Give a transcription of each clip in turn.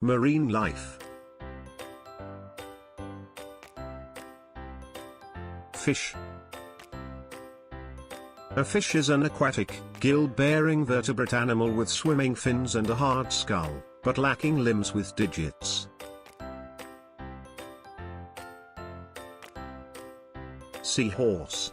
Marine life. Fish. A fish is an aquatic, gill-bearing vertebrate animal with swimming fins and a hard skull, but lacking limbs with digits. Seahorse.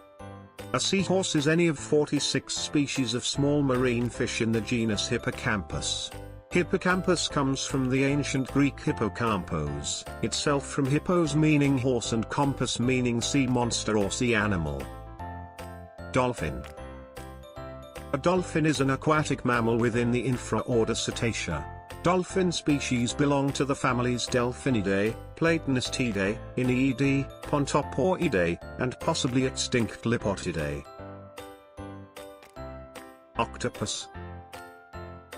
A seahorse is any of 46 species of small marine fish in the genus Hippocampus. Hippocampus comes from the ancient Greek hippocampos, itself from hippos meaning horse and campus meaning sea monster or sea animal. Dolphin. A dolphin is an aquatic mammal within the infraorder Cetacea. Dolphin species belong to the families Delphinidae, Platanistidae, Iniidae, Pontopoidae, and possibly extinct Lipotidae. Octopus.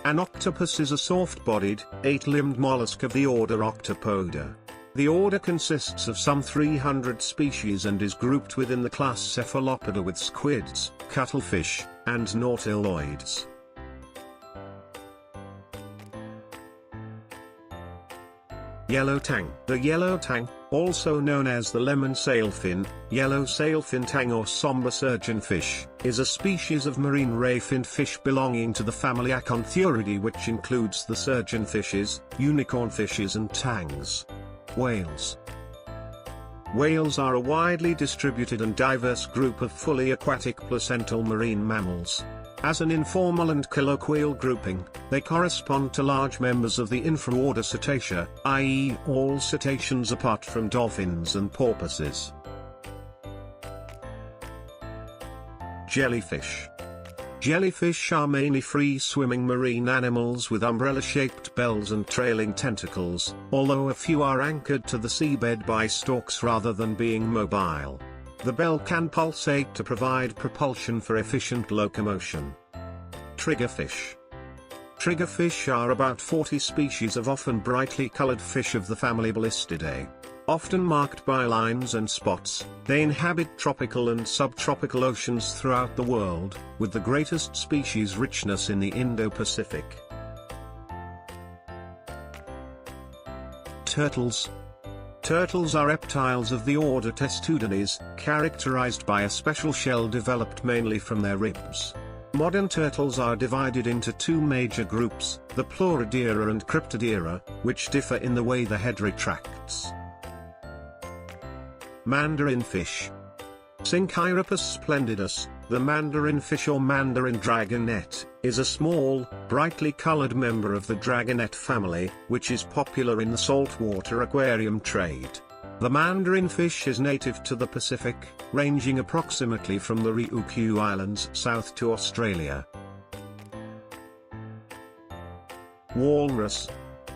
An octopus is a soft-bodied, 8-limbed mollusk of the order Octopoda. The order consists of some 300 species and is grouped within the class Cephalopoda with squids, cuttlefish, and nautiloids. Yellow tang. The yellow tang, also known as the lemon sailfin, yellow sailfin tang or somber surgeonfish, is a species of marine ray-finned fish belonging to the family Acanthuridae, which includes the surgeonfishes, unicornfishes and tangs. Whales. Whales are a widely distributed and diverse group of fully aquatic placental marine mammals. As an informal and colloquial grouping, they correspond to large members of the infraorder Cetacea, i.e. all cetaceans apart from dolphins and porpoises. Jellyfish. Jellyfish are mainly free-swimming marine animals with umbrella-shaped bells and trailing tentacles, although a few are anchored to the seabed by stalks rather than being mobile. The bell can pulsate to provide propulsion for efficient locomotion. Triggerfish. Triggerfish are about 40 species of often brightly colored fish of the family Ballistidae. Often marked by lines and spots, they inhabit tropical and subtropical oceans throughout the world, with the greatest species richness in the Indo-Pacific. Turtles. Turtles are reptiles of the order Testudines, characterized by a special shell developed mainly from their ribs. Modern turtles are divided into two major groups, the Pleurodira and Cryptodira, which differ in the way the head retracts. Mandarin fish. Synchirapus splendidus, the mandarin fish or mandarin dragonet, is a small, brightly colored member of the dragonet family, which is popular in the saltwater aquarium trade. The mandarin fish is native to the Pacific, ranging approximately from the Ryukyu Islands south to Australia. Walrus.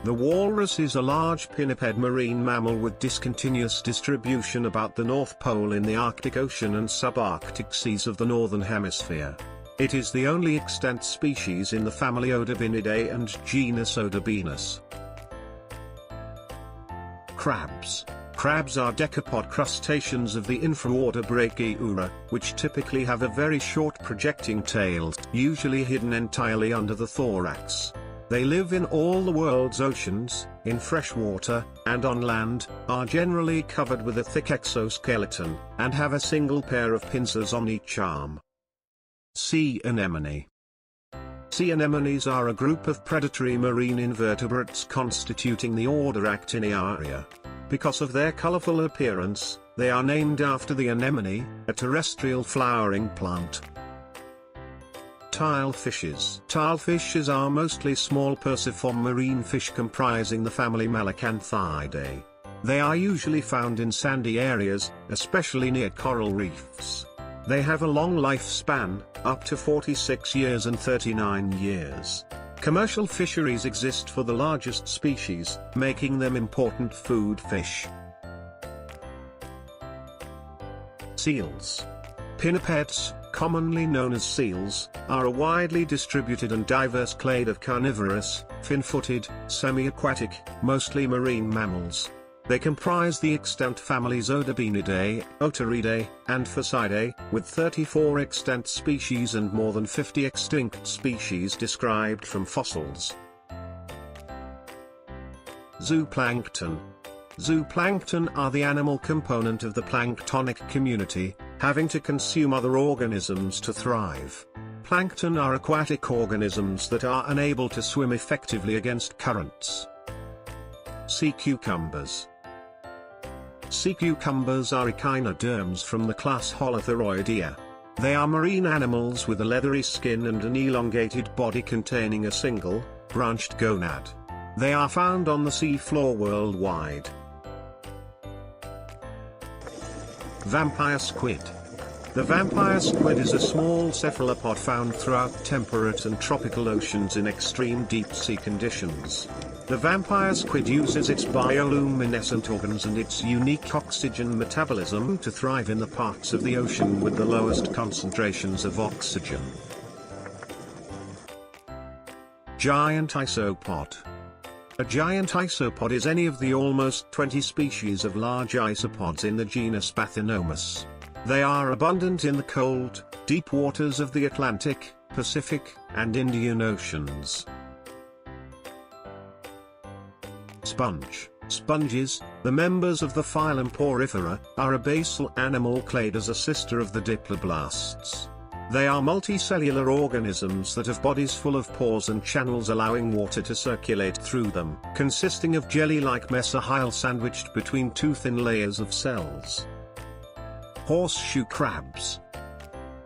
The walrus is a large pinniped marine mammal with discontinuous distribution about the North Pole in the Arctic Ocean and subarctic seas of the Northern Hemisphere. It is the only extant species in the family Odobinidae and genus Odobenus. Crabs. Crabs are decapod crustaceans of the infraorder Brachyura, which typically have a very short projecting tail, usually hidden entirely under the thorax. They live in all the world's oceans, in freshwater, and on land, are generally covered with a thick exoskeleton, and have a single pair of pincers on each arm. Sea anemone. Sea anemones are a group of predatory marine invertebrates constituting the order Actiniaria. Because of their colorful appearance, they are named after the anemone, a terrestrial flowering plant. Tilefishes. Tilefishes are mostly small perciform marine fish comprising the family Malacanthidae. They are usually found in sandy areas, especially near coral reefs. They have a long lifespan, up to 46 years and 39 years. Commercial fisheries exist for the largest species, making them important food fish. Seals. Pinnipeds, commonly known as seals, are a widely distributed and diverse clade of carnivorous, fin-footed, semi-aquatic, mostly marine mammals. They comprise the extant families Odobenidae, Otaridae, and Phasidae, with 34 extant species and more than 50 extinct species described from fossils. Zooplankton. Zooplankton are the animal component of the planktonic community, having to consume other organisms to thrive. Plankton are aquatic organisms that are unable to swim effectively against currents. Sea cucumbers. Sea cucumbers are echinoderms from the class Holotheroidea. They are marine animals with a leathery skin and an elongated body containing a single, branched gonad. They are found on the seafloor worldwide. Vampire squid. The vampire squid is a small cephalopod found throughout temperate and tropical oceans in extreme deep-sea conditions. The vampire squid uses its bioluminescent organs and its unique oxygen metabolism to thrive in the parts of the ocean with the lowest concentrations of oxygen. Giant isopod. A giant isopod is any of the almost 20 species of large isopods in the genus Bathynomus. They are abundant in the cold, deep waters of the Atlantic, Pacific, and Indian Oceans. Sponge. Sponges, the members of the phylum Porifera, are a basal animal clade as a sister of the diploblasts. They are multicellular organisms that have bodies full of pores and channels allowing water to circulate through them, consisting of jelly-like mesohyl sandwiched between two thin layers of cells. Horseshoe crabs.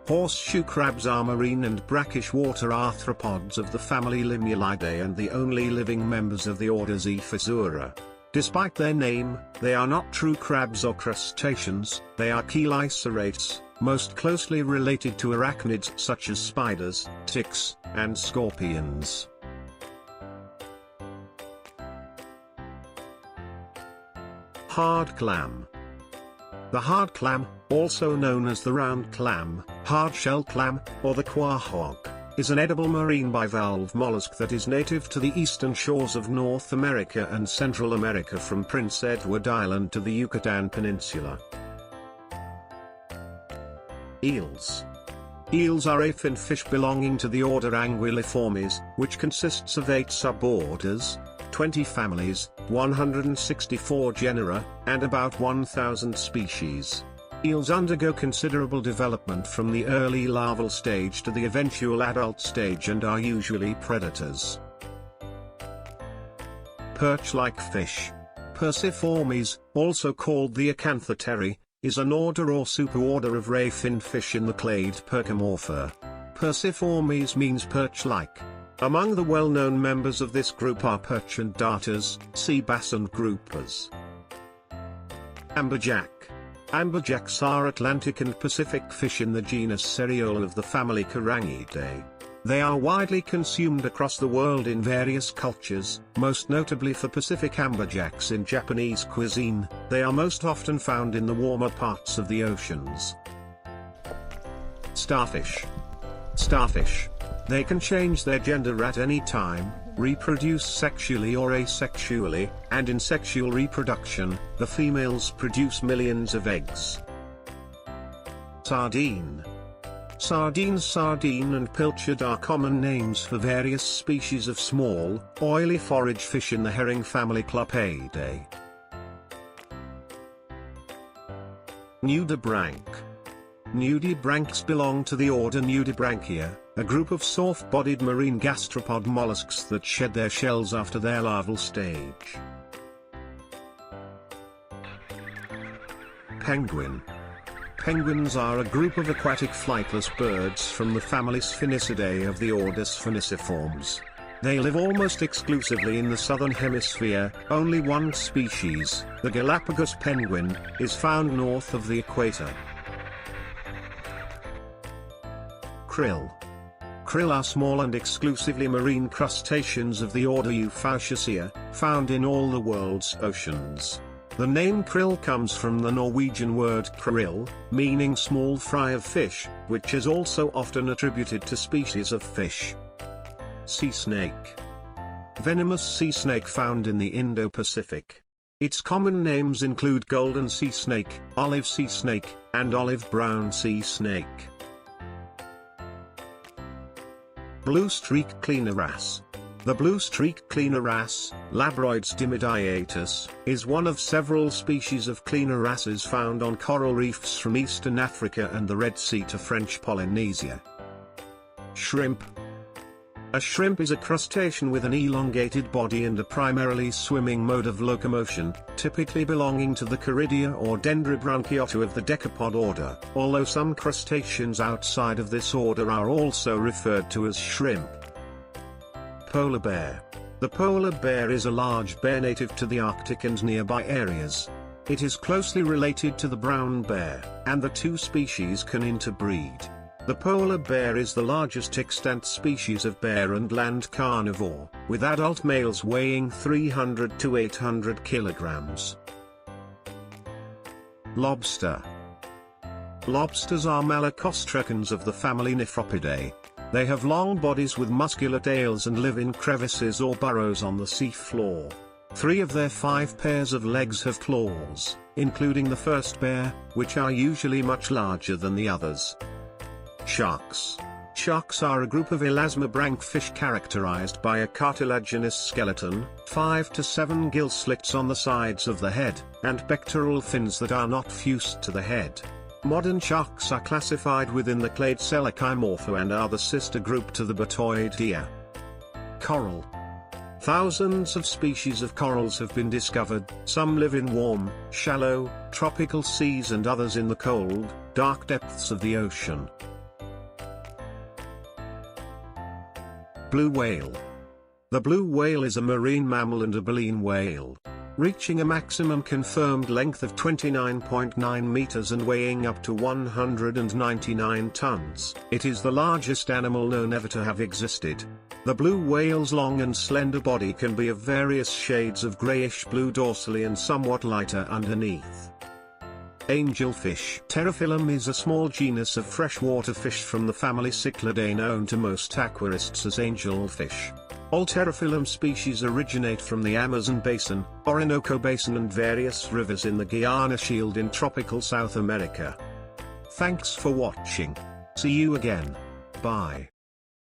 Horseshoe crabs are marine and brackish water arthropods of the family Limulidae and the only living members of the order Zephysaura. Despite their name, they are not true crabs or crustaceans, they are chelicerates, most closely related to arachnids such as spiders, ticks, and scorpions. Hard clam. The hard clam, also known as the round clam, hard-shell clam, or the quahog, is an edible marine bivalve mollusk that is native to the eastern shores of North America and Central America from Prince Edward Island to the Yucatan Peninsula. Eels. Eels are a fin fish belonging to the order Anguilliformes, which consists of 8 suborders, 20 families, 164 genera, and about 1,000 species. Eels undergo considerable development from the early larval stage to the eventual adult stage and are usually predators. Perch-like fish. Perciformes, also called the Acanthopteri, is an order or superorder of ray fin fish in the clade Percomorpha. Perciformes means perch-like. Among the well-known members of this group are perch and darters, sea bass and groupers. Amberjack. Amberjacks are Atlantic and Pacific fish in the genus Seriola of the family Carangidae. They are widely consumed across the world in various cultures, most notably for Pacific amberjacks in Japanese cuisine. They are most often found in the warmer parts of the oceans. Starfish. Starfish. They can change their gender at any time, reproduce sexually or asexually, and in sexual reproduction, the females produce millions of eggs. Sardine. Sardines, sardine and pilchard are common names for various species of small, oily forage fish in the herring family Clupeidae. Nudibranch. Nudibranchs belong to the order Nudibranchia, a group of soft-bodied marine gastropod mollusks that shed their shells after their larval stage. Penguin. Penguins are a group of aquatic flightless birds from the family Sphinicidae of the order Sphiniciformes. They live almost exclusively in the southern hemisphere. Only one species, the Galapagos penguin, is found north of the equator. Krill. Krill are small and exclusively marine crustaceans of the order Euphausiacea, found in all the world's oceans. The name krill comes from the Norwegian word krill, meaning small fry of fish, which is also often attributed to species of fish. Sea snake. Venomous sea snake found in the Indo-Pacific. Its common names include golden sea snake, olive sea snake, and olive-brown sea snake. Blue streak cleaner wrasse. The blue streak cleaner wrasse, Labroides dimidiatus, is one of several species of cleaner wrasses found on coral reefs from eastern Africa and the Red Sea to French Polynesia. Shrimp. A shrimp is a crustacean with an elongated body and a primarily swimming mode of locomotion, typically belonging to the Charidia or Dendrobranchiota of the decapod order, although some crustaceans outside of this order are also referred to as shrimp. Polar bear. The polar bear is a large bear native to the Arctic and nearby areas. It is closely related to the brown bear, and the two species can interbreed. The polar bear is the largest extant species of bear and land carnivore, with adult males weighing 300 to 800 kilograms. Lobster. Lobsters are malacostracans of the family Nephropidae. They have long bodies with muscular tails and live in crevices or burrows on the sea floor. 3 of their 5 pairs of legs have claws, including the first pair, which are usually much larger than the others. Sharks. Sharks are a group of elasmobranch fish characterized by a cartilaginous skeleton, 5 to 7 gill slits on the sides of the head, and pectoral fins that are not fused to the head. Modern sharks are classified within the clade Selachimorpha and are the sister group to the Batoidea. Coral. Thousands of species of corals have been discovered. Some live in warm, shallow, tropical seas and others in the cold, dark depths of the ocean. Blue whale. The blue whale is a marine mammal and a baleen whale, reaching a maximum confirmed length of 29.9 meters and weighing up to 199 tons. It is the largest animal known ever to have existed. The blue whale's long and slender body can be of various shades of grayish-blue dorsally and somewhat lighter underneath. Angelfish. Pterophyllum is a small genus of freshwater fish from the family Cycladae known to most aquarists as angelfish. All pterophyllum species originate from the Amazon basin, Orinoco basin and various rivers in the Guiana Shield in tropical South America. Thanks for watching. See you again. Bye.